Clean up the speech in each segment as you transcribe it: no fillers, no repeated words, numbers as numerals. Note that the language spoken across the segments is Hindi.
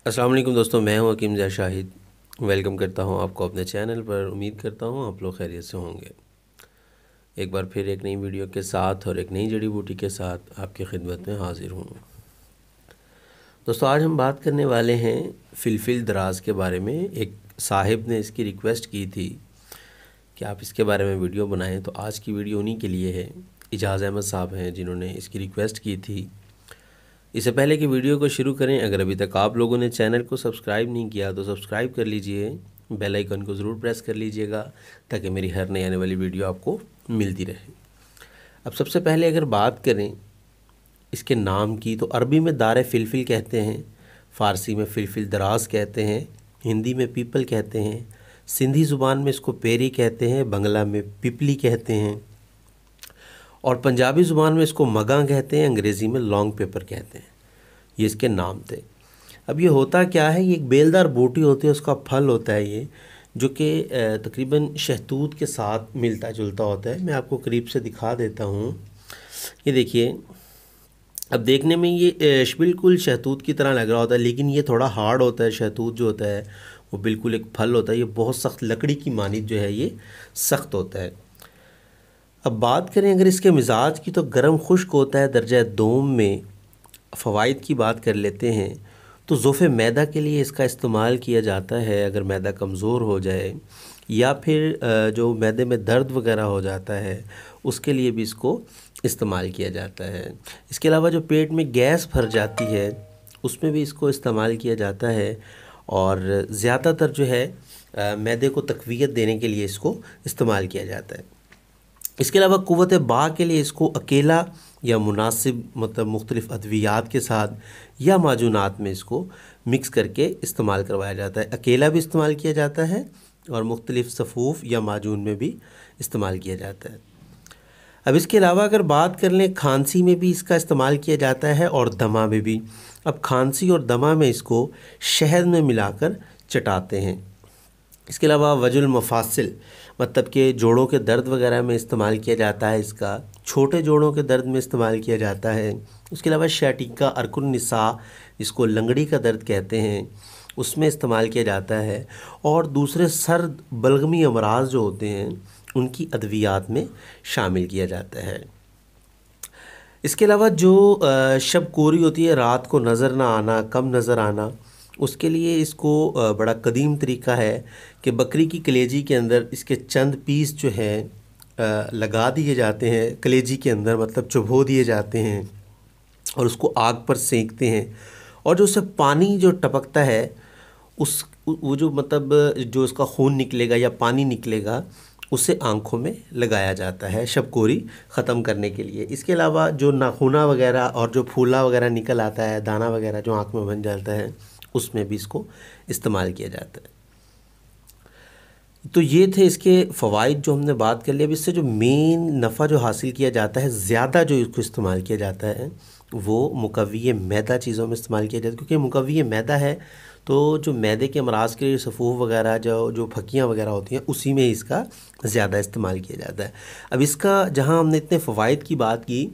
अस्सलाम वालेकुम दोस्तों, मैं हूं हकीम ज़ा शाहिद। वेलकम करता हूं आपको अपने चैनल पर। उम्मीद करता हूं आप लोग खैरियत से होंगे। एक बार फिर एक नई वीडियो के साथ और एक नई जड़ी बूटी के साथ आपकी खिदमत में हाज़िर हूं। दोस्तों, आज हम बात करने वाले हैं फ़िलफ़िल दराज़ के बारे में। एक साहिब ने इसकी रिक्वेस्ट की थी कि आप इसके बारे में वीडियो बनाएं, तो आज की वीडियो उन्हीं के लिए है। इजाज़ अहमद साहब हैं जिन्होंने इसकी रिक्वेस्ट की थी। इससे पहले कि वीडियो को शुरू करें, अगर अभी तक आप लोगों ने चैनल को सब्सक्राइब नहीं किया तो सब्सक्राइब कर लीजिए, बेल आइकन को ज़रूर प्रेस कर लीजिएगा ताकि मेरी हर नई आने वाली वीडियो आपको मिलती रहे। अब सबसे पहले अगर बात करें इसके नाम की, तो अरबी में दार फ़िलफ़िल कहते हैं, फ़ारसी में फ़िलफ़िल दराज़ कहते हैं, हिंदी में पीपल कहते हैं, सिंधी ज़ुबान में इसको पेरी कहते हैं, बंगला में पिपली कहते हैं और पंजाबी ज़ुबान में इसको मगा कहते हैं, अंग्रेज़ी में लॉन्ग पेपर कहते हैं। ये इसके नाम थे। अब ये होता क्या है, ये एक बेलदार बूटी होती है, उसका फल होता है ये, जो कि तकरीबन शहतूत के साथ मिलता जुलता होता है। मैं आपको करीब से दिखा देता हूँ। ये देखिए, अब देखने में ये बिल्कुल शहतूत की तरह लग रहा होता है, लेकिन ये थोड़ा हार्ड होता है। शहतूत जो होता है वो बिल्कुल एक फल होता है, ये बहुत सख्त लकड़ी की मानित जो है ये सख्त होता है। अब बात करें अगर इसके मिजाज की, तो गर्म खुश्क होता है दर्जा दोम में। फ़वाइद की बात कर लेते हैं तो ज़ोफ़े मैदा के लिए इसका इस्तेमाल किया जाता है। अगर मैदा कमज़ोर हो जाए या फिर जो मैदे में दर्द वगैरह हो जाता है, उसके लिए भी इसको इस्तेमाल किया जाता है। इसके अलावा जो पेट में गैस भर जाती है, उसमें भी इसको इस्तेमाल किया जाता है और ज़्यादातर जो है मैदे को तक़वियत देने के लिए इसको इस्तेमाल किया जाता है। इसके अलावा क़ुव्वत बा के लिए इसको अकेला या मुनासिब मतलब मुख्तलिफ़ अद्वियात के साथ या माजूनात में इसको मिक्स करके इस्तेमाल करवाया जाता है। अकेला भी इस्तेमाल किया जाता है और मुख्तलिफ़ सफ़ूफ़ या माजून में भी इस्तेमाल किया जाता है। अब इसके अलावा अगर बात कर लें, खांसी में भी इसका इस्तेमाल किया जाता है और दमा में भी। अब खांसी और दमा में इसको शहद में मिलाकर चटाते हैं। इसके अलावा वजुल मफासिल मतलब कि जोड़ों के दर्द वगैरह में इस्तेमाल किया जाता है। इसका छोटे जोड़ों के दर्द में इस्तेमाल किया जाता है। उसके अलावा शैटिका अरकुन निसा, जिसको लंगड़ी का दर्द कहते हैं, उसमें इस्तेमाल किया जाता है और दूसरे सर्द बलगमी अमराज जो होते हैं उनकी अद्वियात में शामिल किया जाता है। इसके अलावा जो शब कोरी होती है, रात को नज़र ना आना, कम नज़र आना, उसके लिए इसको बड़ा कदीम तरीका है कि बकरी की कलेजी के अंदर इसके चंद पीस जो हैं लगा दिए जाते हैं कलेजी के अंदर, मतलब चुभो दिए जाते हैं और उसको आग पर सेंकते हैं और जो उससे पानी जो टपकता है उस वो जो मतलब जो उसका खून निकलेगा या पानी निकलेगा, उसे आँखों में लगाया जाता है शबकोरी ख़त्म करने के लिए। इसके अलावा जो नाखूना वगैरह और जो फूला वगैरह निकल आता है, दाना वगैरह जो आँख में बन जाता है, उसमें भी इसको इस्तेमाल किया जाता है। तो ये थे इसके फ़वाइद जो हमने बात कर लिया। अब इससे जो मेन नफ़ा जो हासिल किया जाता है, ज़्यादा जो इसको इस्तेमाल किया जाता है वो मुकव्वी मैदा चीज़ों में इस्तेमाल किया जाता है, क्योंकि मुकव्वी मैदा है तो जो मैदे के अमराज के लिए सफ़ूफ़ वगैरह जो फकियाँ वगैरह होती हैं, उसी में इसका ज़्यादा इस्तेमाल किया जाता है। अब इसका जहाँ हमने इतने फ़वाइद की बात की,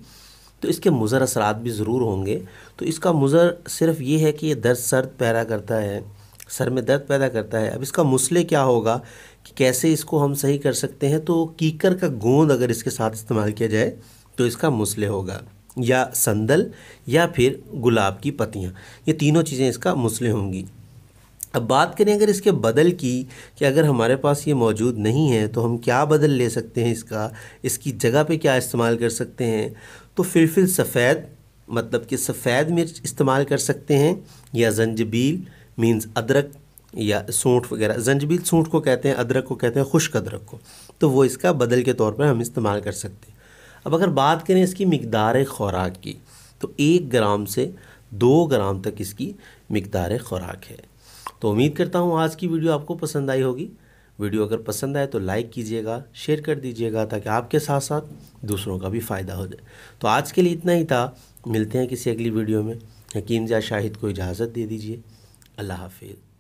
तो इसके मुज़र असरात भी ज़रूर होंगे। तो इसका मुज़र सिर्फ ये है कि ये दर्द सर्द पैदा करता है, सर में दर्द पैदा करता है। अब इसका मुसले क्या होगा कि कैसे इसको हम सही कर सकते हैं, तो कीकर का गोंद अगर इसके साथ इस्तेमाल किया जाए तो इसका मुसले होगा, या संदल या फिर गुलाब की पत्तियाँ, ये तीनों चीज़ें इसका मुसले होंगी। अब बात करें अगर इसके बदल की, कि अगर हमारे पास ये मौजूद नहीं है तो हम क्या बदल ले सकते हैं इसका, इसकी जगह पे क्या इस्तेमाल कर सकते हैं, तो फ़िलफ़िल सफ़ेद मतलब कि सफ़ेद मिर्च इस्तेमाल कर सकते हैं, या ज़ंजबील मीन्स अदरक या सूंठ वगैरह। ज़ंजबील सूंठ को कहते हैं, अदरक को कहते हैं खुश्क अदरक को, तो वो इसका बदल के तौर पर हम इस्तेमाल कर सकते हैं। अब अगर बात करें इसकी मिक़दार ख़ुराक की, तो 1 ग्राम से 2 ग्राम तक इसकी मिक़दार ख़ुराक है। तो उम्मीद करता हूँ आज की वीडियो आपको पसंद आई होगी। वीडियो अगर पसंद आए तो लाइक कीजिएगा, शेयर कर दीजिएगा, ताकि आपके साथ साथ दूसरों का भी फ़ायदा हो जाए। तो आज के लिए इतना ही था, मिलते हैं किसी अगली वीडियो में। हकीम ज़ा शाहिद को इजाज़त दे दीजिए। अल्लाह हाफ़िज़।